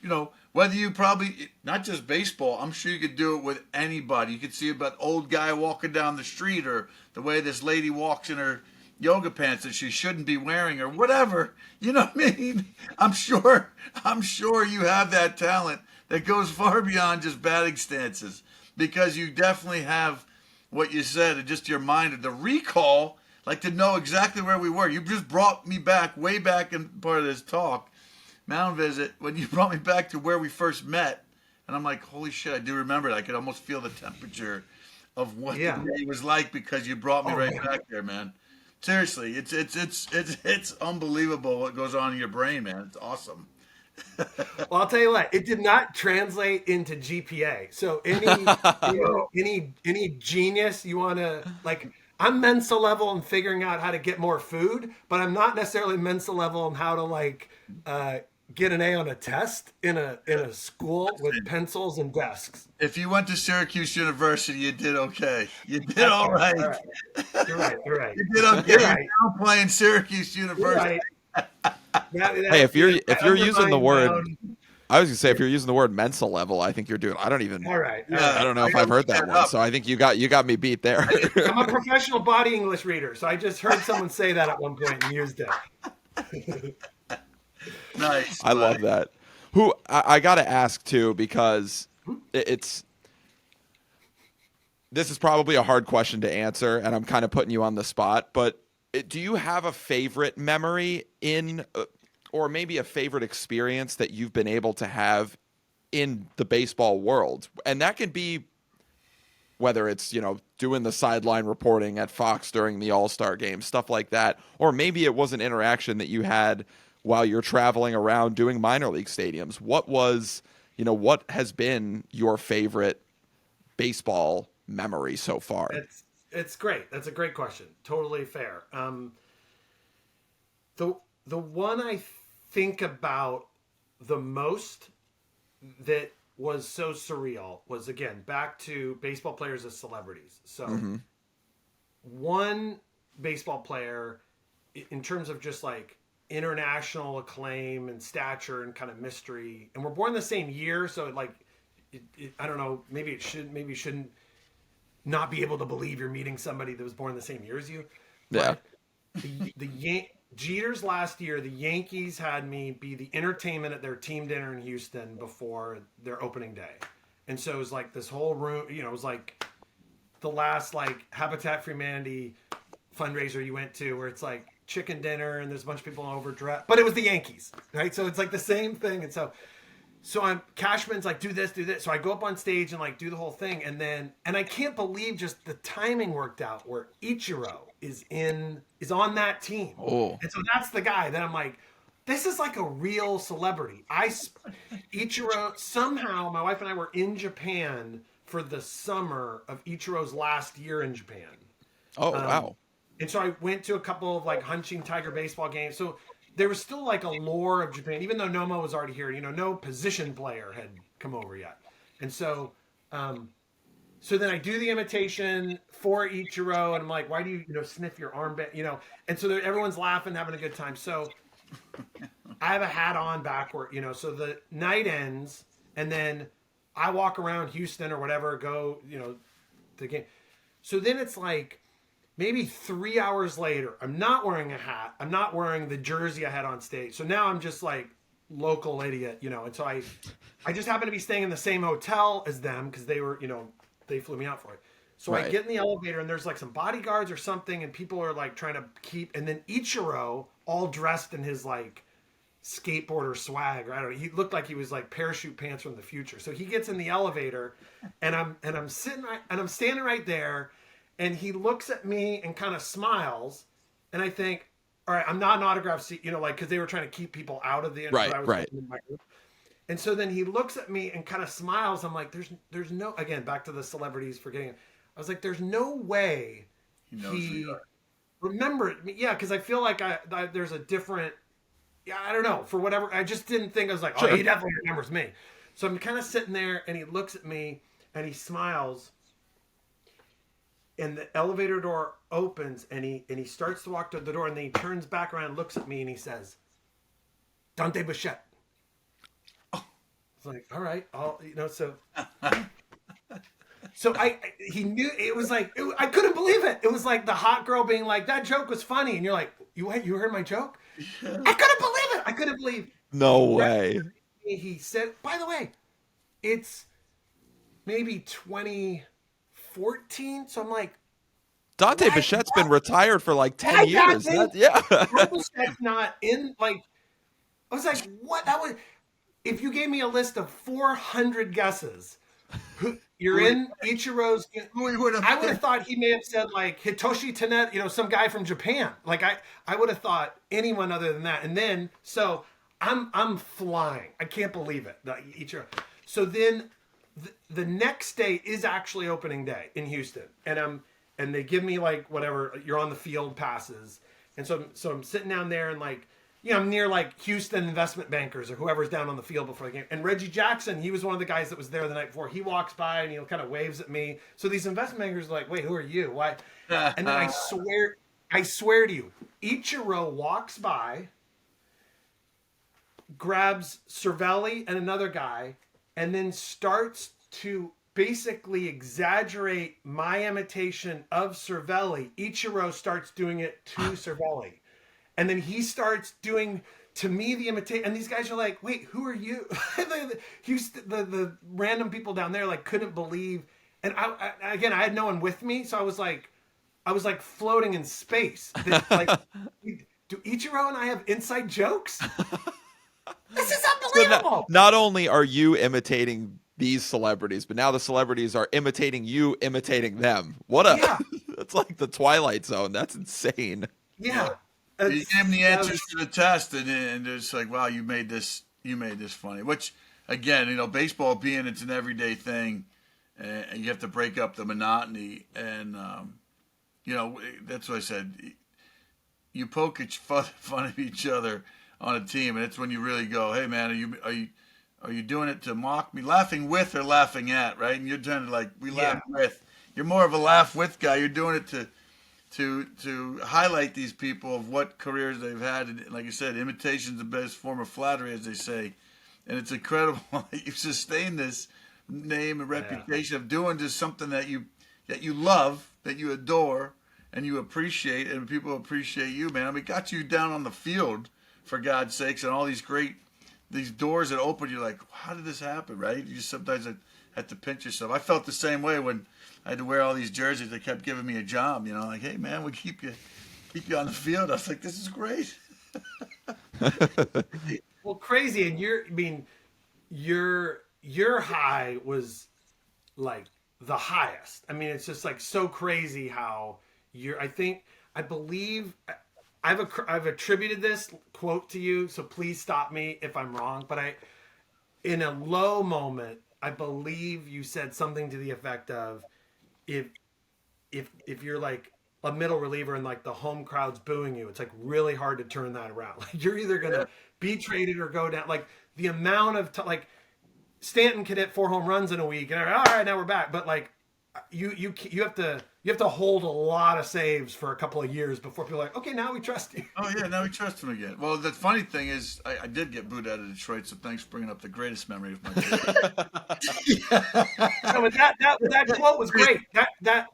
whether you probably not just baseball. I'm sure you could do it with anybody. You could see about old guy walking down the street, or the way this lady walks in her yoga pants that she shouldn't be wearing, or whatever. You know what I mean? I'm sure you have that talent that goes far beyond just batting stances, because you definitely have what you said, and just your mind, the recall, like to know exactly where we were. You just brought me back, way back in part of this talk, Mound visit, when you brought me back to where we first met, and I'm like, holy shit, I do remember it. I could almost feel the temperature of what the day was like, because you brought me back there, man. Seriously, it's unbelievable what goes on in your brain, man. It's awesome. Well, I'll tell you what, it did not translate into GPA. So any genius you want to like, I'm Mensa level in figuring out how to get more food, but I'm not necessarily Mensa level in how to like get an A on a test in a school with pencils and desks. If you went to Syracuse University, you did okay. You did all right. All right. You're right. You're right. You did okay. You're right. You're now playing Syracuse You're University. right. Hey, if you're using the word, own... I was gonna say if you're using the word mensa level, I think you're doing. I don't even. All right. I don't know if I've heard that one, so I think you got me beat there. I'm a professional body English reader, so I just heard someone say that at one point and used it. Nice. I love that. I got to ask too, because it's. This is probably a hard question to answer, and I'm kind of putting you on the spot. But do you have a favorite memory in, or maybe a favorite experience that you've been able to have in the baseball world? And that can be whether it's, doing the sideline reporting at Fox during the All-Star game, stuff like that, or maybe it was an interaction that you had while you're traveling around doing minor league stadiums. What has been your favorite baseball memory so far? It's great. That's a great question. Totally fair. The one I think about the most that was so surreal was, again, back to baseball players as celebrities. So one baseball player, in terms of just like international acclaim and stature and kind of mystery, and we're born the same year, so I don't know, maybe it shouldn't not be able to believe you're meeting somebody that was born the same year as you. Yeah. The Jeter's last year, the Yankees had me be the entertainment at their team dinner in Houston before their opening day. And so it was like this whole room, it was like the last like Habitat for Humanity fundraiser you went to, where it's like chicken dinner and there's a bunch of people overdressed, but it was the Yankees, right? So it's like the same thing. And so Cashman's like, do this. So I go up on stage and like do the whole thing. And I can't believe just the timing worked out where Ichiro is on that team. Oh. And so that's the guy that I'm like, this is like a real celebrity. Ichiro, somehow my wife and I were in Japan for the summer of Ichiro's last year in Japan. Oh, wow. And so I went to a couple of like Hanshin Tiger baseball games. So there was still like a lore of Japan, even though Nomo was already here. No position player had come over yet. And so then I do the imitation for Ichiro, and I'm like, why do you sniff your armband? And so everyone's laughing, having a good time. So I have a hat on backward, so the night ends, and then I walk around Houston or whatever, go, the game. So then it's like, maybe 3 hours later, I'm not wearing a hat. I'm not wearing the jersey I had on stage. So now I'm just like local idiot, And so I just happen to be staying in the same hotel as them because they were, they flew me out for it. So right. I get in the elevator and there's like some bodyguards or something, and people are like trying to keep. And then Ichiro, all dressed in his like skateboarder swag, or I don't know. He looked like he was like parachute pants from the future. So he gets in the elevator, and I'm standing right there. And he looks at me and kind of smiles, and I think, all right, I'm not an autograph seat, because they were trying to keep people out of the right. In my group. And so then he looks at me and kind of smiles. I'm like, there's no, again, back to the celebrities forgetting. I was like, there's no way he remembered me. Yeah, because I feel like there's a different, I don't know, for whatever. I just didn't think. I was like, oh, he definitely remembers me. So I'm kind of sitting there, and he looks at me and he smiles. And the elevator door opens, and he starts to walk to the door, and then he turns back around and looks at me, and he says, Dante Bichette. Oh. It's like, all right, so he knew. It was like, I couldn't believe it. It was like the hot girl being like, that joke was funny, and you're like, you heard my joke? Yeah. I couldn't believe it. I couldn't believe. No way. He said, by the way, it's maybe 2014, so I'm like, Dante Bichette's been retired for like 10 years. Bichette's not in, like, I was like, what? If you gave me a list of 400 guesses, you're in Ichiro's, I would have thought he may have said like Hitoshi Tenet, some guy from Japan. Like I would have thought anyone other than that. And then, so I'm flying. I can't believe it. So then the next day is actually opening day in Houston, and they give me like whatever, you're on the field passes, and so I'm sitting down there and like, I'm near like Houston investment bankers or whoever's down on the field before the game. And Reggie Jackson, he was one of the guys that was there the night before. He walks by and he kind of waves at me. So these investment bankers are like, wait, who are you? Why? And then I swear to you, Ichiro walks by, grabs Cervelli and another guy, and then starts to basically exaggerate my imitation of Cervelli. Ichiro starts doing it to Cervelli. And then he starts doing to me the imitation, and these guys are like, "Wait, who are you?" the random people down there like couldn't believe. And I had no one with me, so I was like floating in space. Like, do Ichiro and I have inside jokes? This is unbelievable. So not only are you imitating these celebrities, but now the celebrities are imitating you, imitating them. That's like the Twilight Zone. That's insane. Yeah. You gave them the answers to the test, and it's like, wow, you made this funny. Which, again, baseball being it's an everyday thing, and you have to break up the monotony. And that's what I said. You poke fun of each other on a team, and it's when you really go, hey man, are you doing it to mock me, laughing with or laughing at, right? And you're trying to like laugh with. You're more of a laugh with guy. You're doing it to highlight these people of what careers they've had. And like you said, imitation is the best form of flattery, as they say. And it's incredible that you've sustained this name and reputation of doing just something that you love, that you adore, and you appreciate, and people appreciate you, man. I mean, got you down on the field, for God's sakes, and all these doors that open. You're like, how did this happen, right? You sometimes have to pinch yourself. I felt the same way when I had to wear all these jerseys. They kept giving me a job, like, hey man, we keep you on the field. I was like, this is great. Well, crazy, and your high was like the highest. I mean, it's just like so crazy how I believe I've attributed this quote to you, so please stop me if I'm wrong, but in a low moment, I believe you said something to the effect of, if you're like a middle reliever and like the home crowd's booing you, it's like really hard to turn that around. Like you're either gonna be traded or go down. Like the amount of like Stanton could hit 4 home runs in a week, and all right, now we're back. But like you have to hold a lot of saves for a couple of years before people are like, okay, now we trust you. Oh yeah, now we trust him again. Well, the funny thing is, I did get booed out of Detroit, so thanks for bringing up the greatest memory of my life. No, but that quote was great. That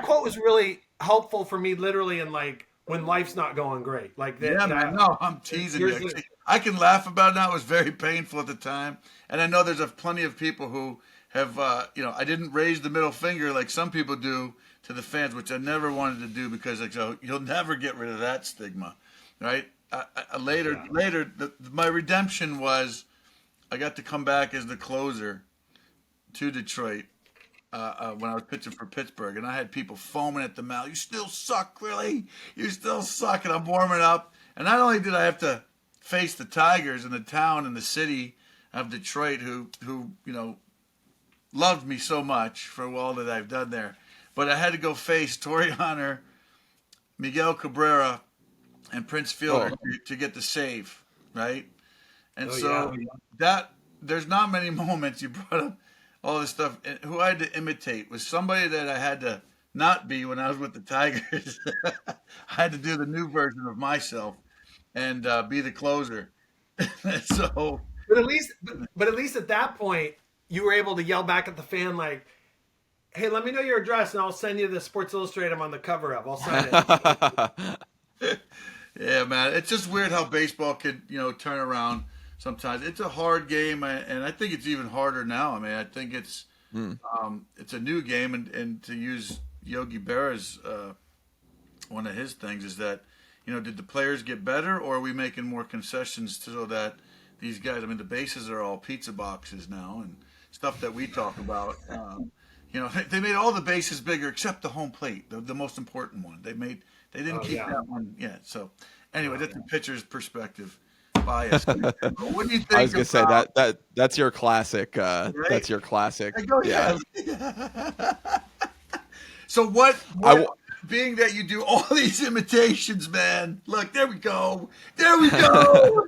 quote was really helpful for me, literally, in like when life's not going great. Like that. Yeah, man. No, I'm teasing you. I can laugh about it now. It was very painful at the time, and I know there's plenty of people who have, I didn't raise the middle finger like some people do to the fans, which I never wanted to do because you'll never get rid of that stigma, right? Later, my redemption was I got to come back as the closer to Detroit when I was pitching for Pittsburgh, and I had people foaming at the mouth. You still suck, really? You still suck, and I'm warming up. And not only did I have to face the Tigers and the town and the city of Detroit, who loved me so much for all that I've done there, but I had to go face Torrey Hunter, Miguel Cabrera, and Prince Fielder to get the save, right? And that there's not many moments. You brought up all this stuff. And who I had to imitate was somebody that I had to not be when I was with the Tigers. I had to do the new version of myself and be the closer. So, but at least at that point, you were able to yell back at the fan like, hey, let me know your address and I'll send you the Sports Illustrated I'm on the cover of. I'll sign it. Yeah, man. It's just weird how baseball could, turn around sometimes. It's a hard game, and I think it's even harder now. I mean, I think it's a new game, and to use Yogi Berra's one of his things is that, did the players get better, or are we making more concessions so that these guys, I mean, the bases are all pizza boxes now and stuff that we talk about. They made all the bases bigger except the home plate, the most important one. They didn't keep that one yet. So anyway, that's the pitcher's perspective. bias. What do you think? I was gonna say that's your classic. Right? That's your classic. I go, Yeah. So what being that you do all these imitations, man. Look, there we go. There we go.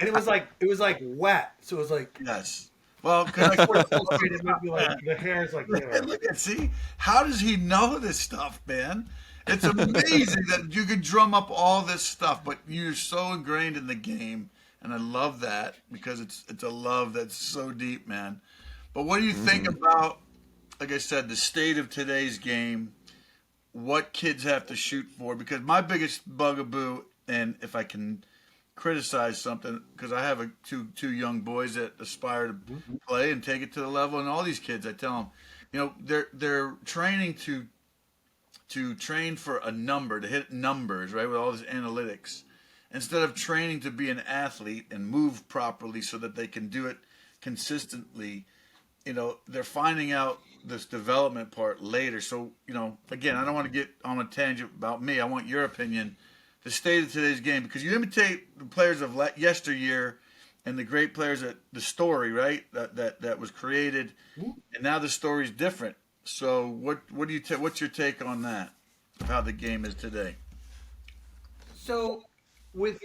And it was like wet, so it was like Yes. Well, because I it would be like the hair's like there. look at see how does he know this stuff, man? It's amazing that you could drum up all this stuff, but you're so ingrained in the game, and I love that because it's a love that's so deep, man. But what do you think about, like I said, the state of today's game? What kids have to shoot for? Because my biggest bugaboo, and if I can criticize something, because I have two young boys that aspire to play and take it to the level, and all these kids, I tell them, they're training to train for a number, to hit numbers, right, with all this analytics, instead of training to be an athlete and move properly so that they can do it consistently. They're finding out this development part later. So, again, I don't want to get on a tangent about me. I want your opinion. The state of today's game, because you imitate the players of yesteryear and the great players that the story, right, that was created, and now the story's different. So what do you what's your take on that, of how the game is today? So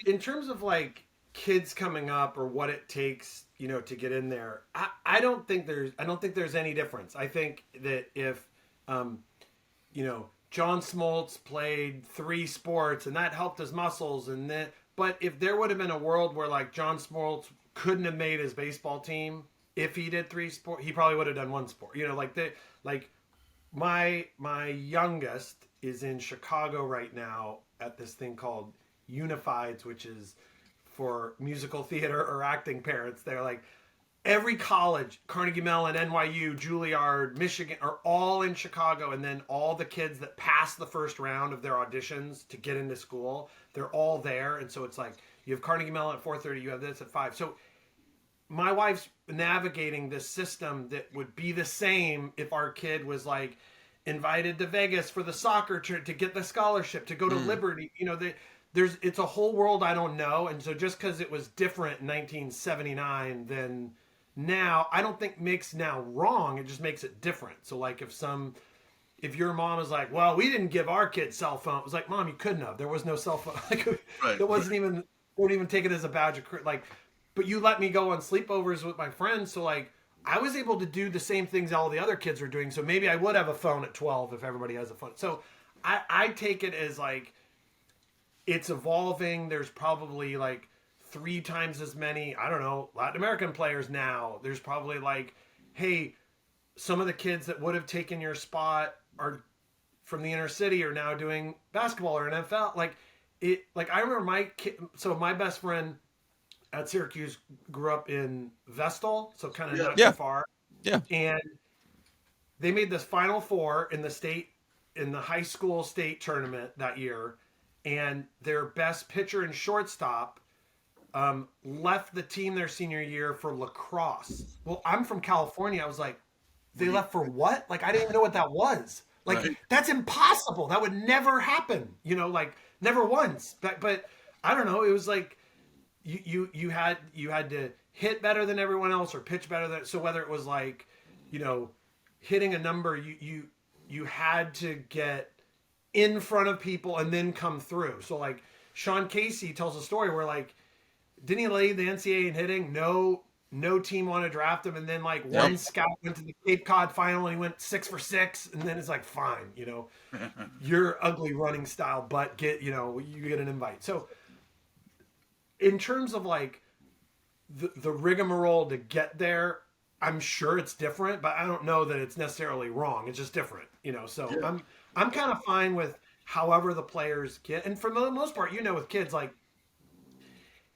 in terms of like kids coming up or what it takes, to get in there, I don't think there's any difference. I think that if John Smoltz played 3 sports and that helped his muscles, but if there would have been a world where like John Smoltz couldn't have made his baseball team if he did 3 sports, he probably would have done 1 sport. My youngest is in Chicago right now at this thing called Unifieds, which is for musical theater or acting parents. They're like, every college, Carnegie Mellon, NYU, Juilliard, Michigan, are all in Chicago. And then all the kids that pass the first round of their auditions to get into school, they're all there. And so it's like, you have Carnegie Mellon at 4:30, you have this at 5. So my wife's navigating this system that would be the same if our kid was like invited to Vegas for the soccer to get the scholarship, to go to Liberty. It's a whole world I don't know. And so just because it was different in 1979 than now, I don't think makes now wrong. It just makes it different. So like if your mom is like, well, we didn't give our kids cell phone. It was like, Mom, you couldn't have. There was no cell phone. Right. It wasn't even, they wouldn't even take it as a badge of but you let me go on sleepovers with my friends. So like, I was able to do the same things all the other kids were doing. So maybe I would have a phone at 12 if everybody has a phone. So I take it as like, it's evolving. There's probably like 3 times as many, I don't know, Latin American players now. There's probably like, hey, some of the kids that would have taken your spot are from the inner city are now doing basketball or NFL. I remember my best friend at Syracuse grew up in Vestal, so kind of not too far. Yeah. And they made this Final Four in the high school state tournament that year. And their best pitcher and shortstop left the team their senior year for lacrosse. Well, I'm from California. I was like, they left for what? Like, I didn't even know what that was. Like, right. That's impossible. That would never happen. Never once. But I don't know. It was like you had to hit better than everyone else or pitch better than. So whether it was like, hitting a number, you had to get in front of people and then come through. So like Sean Casey tells a story where like, didn't he lead the NCAA in hitting? No team wanted to draft him. And then like one scout went to the Cape Cod final and he went 6 for 6. And then it's like, fine, your ugly running style, but you get an invite. So in terms of like the rigmarole to get there, I'm sure it's different, but I don't know that it's necessarily wrong. It's just different, so yeah. I'm kind of fine with however the players get. And for the most part, with kids, like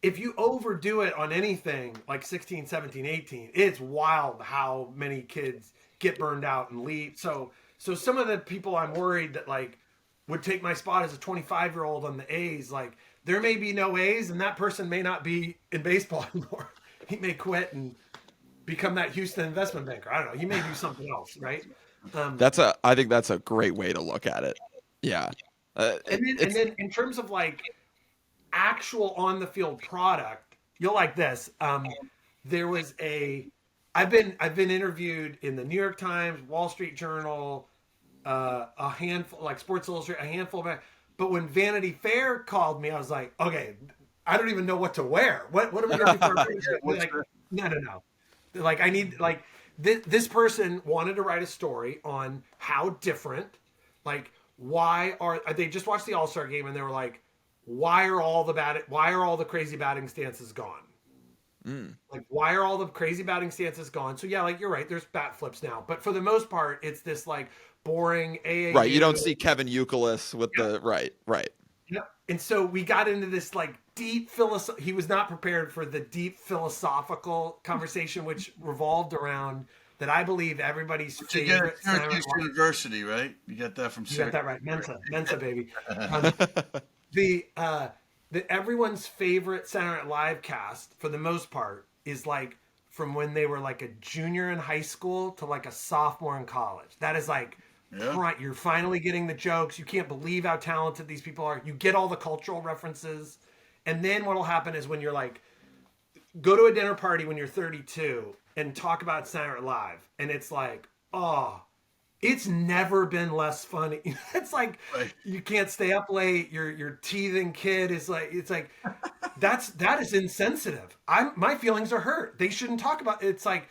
if you overdo it on anything like 16, 17, 18, it's wild how many kids get burned out and leave. So some of the people I'm worried that like would take my spot as a 25-year-old on the A's, like there may be no A's and that person may not be in baseball anymore. He may quit and become that Houston investment banker. I don't know. He may do something else, right? I think that's a great way to look at it. Yeah. And then in terms of like actual on the field product, you'll like this. There was I've been interviewed in the New York Times, Wall Street Journal, a handful, like Sports Illustrated, a handful of, but when Vanity Fair called me, I was like, okay, I don't even know what to wear. What are we looking for? Like, no. Like I need like this person wanted to write a story on how different, like why are they just watched the All-Star game and they were like, why are all the crazy batting stances gone? Like, why are all the crazy batting stances gone? So yeah, like you're right. There's bat flips now, but for the most part, it's this like boring AAU. Right. You don't see Kevin Youkilis with the right. Yeah. And so we got into this like deep he was not prepared for the deep philosophical conversation, which revolved around that I believe everybody's favorite. Syracuse University, right? You got that from Syracuse. You got that right. Mensa, baby. The everyone's favorite Saturday Night Live cast, for the most part, is like from when they were like a junior in high school to like a sophomore in college. That is like, you're finally getting the jokes. You can't believe how talented these people are. You get all the cultural references. And then what'll happen is when you're like, go to a dinner party when you're 32 and talk about Saturday Night Live. And it's like, oh, it's never been less funny. It's like you can't stay up late. Your teething kid is like, it's like that is insensitive. My feelings are hurt. They shouldn't talk about it. It's like,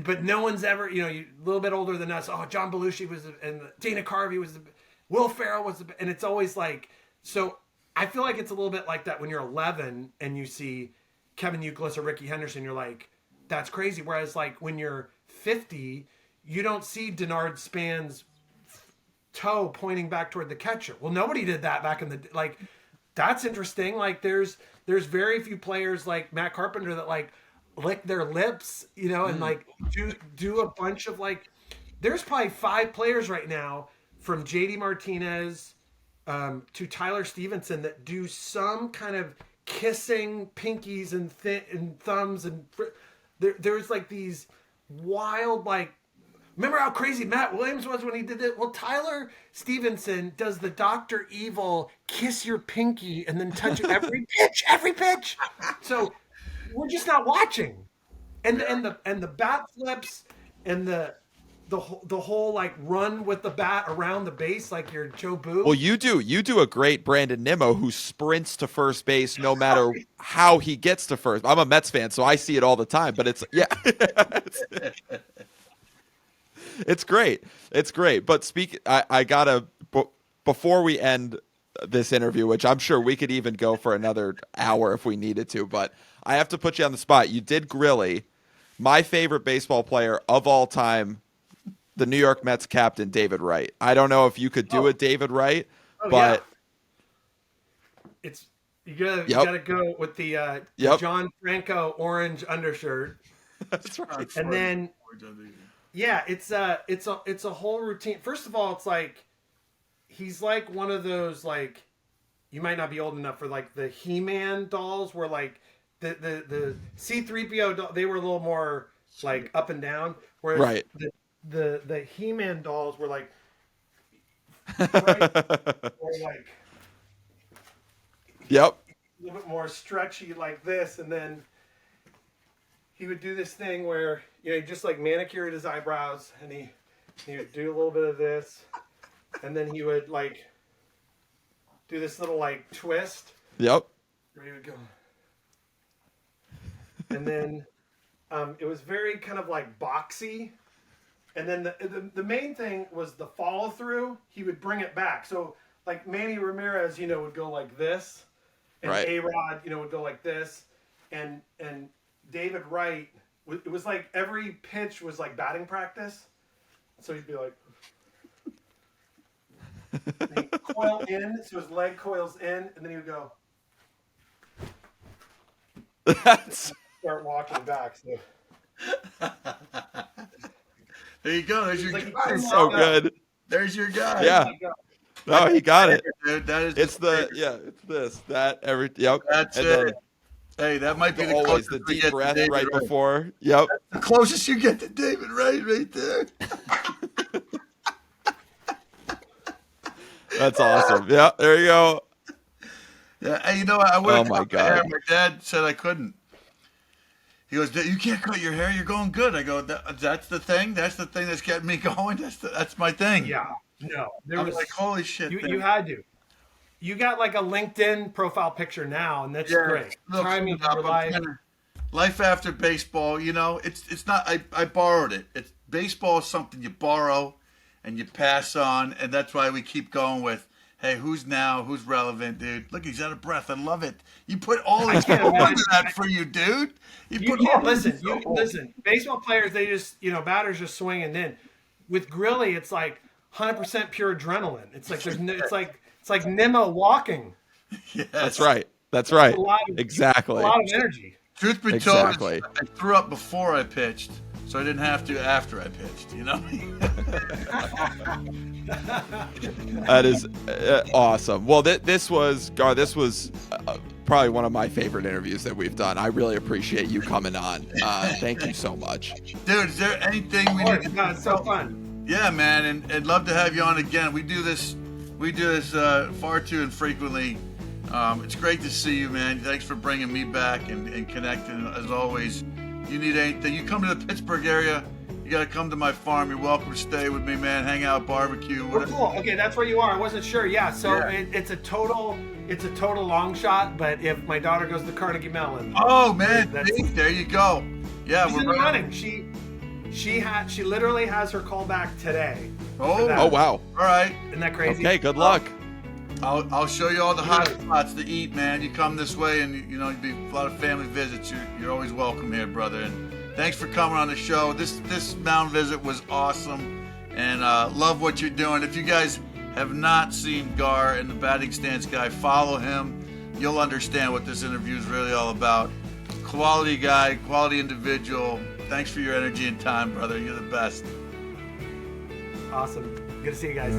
but no one's ever, you a little bit older than us. Oh, John Belushi was, and Dana Carvey was, Will Ferrell was, and it's always like, so I feel like it's a little bit like that when you're 11 and you see Kevin Youkilis or Ricky Henderson. You're like, that's crazy. Whereas like when you're 50. You don't see Denard Span's toe pointing back toward the catcher. Well, nobody did that back in the like. That's interesting. Like, there's very few players like Matt Carpenter that like lick their lips, and like do a bunch of like. There's probably 5 players right now, from JD Martinez to Tyler Stevenson, that do some kind of kissing pinkies and thumbs, and there's like these wild like. Remember how crazy Matt Williams was when he did it? Well, Tyler Stevenson does the Dr. Evil kiss your pinky and then touch it every pitch. So we're just not watching. And the bat flips and the whole like run with the bat around the base like you're Joe Boo. Well, you do a great Brandon Nimmo who sprints to first base no matter how he gets to first. I'm a Mets fan, so I see it all the time, but it's It's great. But I gotta, before we end this interview, which I'm sure we could even go for another hour if we needed to, but I have to put you on the spot. You did Grilli, my favorite baseball player of all time, the New York Mets captain, David Wright. I don't know if you could do a David Wright, but it's you gotta go with the John Franco orange undershirt. That's right. And then yeah, it's a whole routine. First of all, it's like he's like one of those, like, you might not be old enough for like the He-Man dolls, where like the C-3PO doll, they were a little more like up and down, whereas the He-Man dolls were like or like a little bit more stretchy like this, and then he would do this thing where he just like manicured his eyebrows, and he would do a little bit of this, and then he would like do this little like twist. Yep. Where he would go, and then it was very kind of like boxy, and then the main thing was the follow through. He would bring it back. So like Manny Ramirez, would go like this, and A-Rod, would go like this, and David Wright, it was like every pitch was like batting practice. So he'd be like, he'd coil in, so his leg coils in, and then he would go. Start walking back. So. There you go. There's your guy. It's so good. There's your guy. Yeah. No, he got it. Dude, that is it's this, that, yep. That's and it. Hey, that might be the always the deep breath right before. Yep. That's the closest you get to David Wright right there. That's awesome. Yeah, there you go. Yeah, and you know what? I would Oh have my cut my hair. God. My dad said I couldn't. He goes, "You can't cut your hair. You're going good." I go, "That's the thing. That's the thing that's getting me going. That's my thing." Yeah. No, there I was was like, "Holy shit!" you had to. You got like a LinkedIn profile picture now, and that's great. Timing of your life. Life after baseball, you know, it's not. I borrowed it. It's baseball is something you borrow, and you pass on, and that's why we keep going with. Hey, who's now? Who's relevant, dude? Look, he's out of breath. I love it. You put all this into that for you, dude. You can't listen. You listen. Baseball players, they just batters just swinging in. With Grilli, it's like 100% pure adrenaline. It's like it's like Nemo walking. Yes. That's right. That's right. Exactly. A lot of energy. Truth be told, I threw up before I pitched, so I didn't have to after I pitched. You know. That is awesome. Well, this was Gar. This was probably one of my favorite interviews that we've done. I really appreciate you coming on. Thank you so much, dude. Is there anything we need to do? It's so fun. Yeah, man, and love to have you on again. We do this far too infrequently. It's great to see you, man. Thanks for bringing me back and connecting. As always, you need anything, you come to the Pittsburgh area, you got to come to my farm. You're welcome to stay with me, man. Hang out, barbecue. Whatever. Cool. Okay, that's where you are. I wasn't sure. Yeah, so yeah. It's a total long shot. But if my daughter goes to Carnegie Mellon, oh man, there you go. Yeah, she's in the running. She literally has her call back today. Oh wow! All right, isn't that crazy? Okay, good luck. I'll show you all the hot spots to eat, man. You come this way, and you'd be a lot of family visits. You're always welcome here, brother. And thanks for coming on the show. This Mound visit was awesome, and love what you're doing. If you guys have not seen Gar and the batting stance guy, follow him. You'll understand what this interview is really all about. Quality guy, quality individual. Thanks for your energy and time, brother. You're the best. Awesome. Good to see you guys.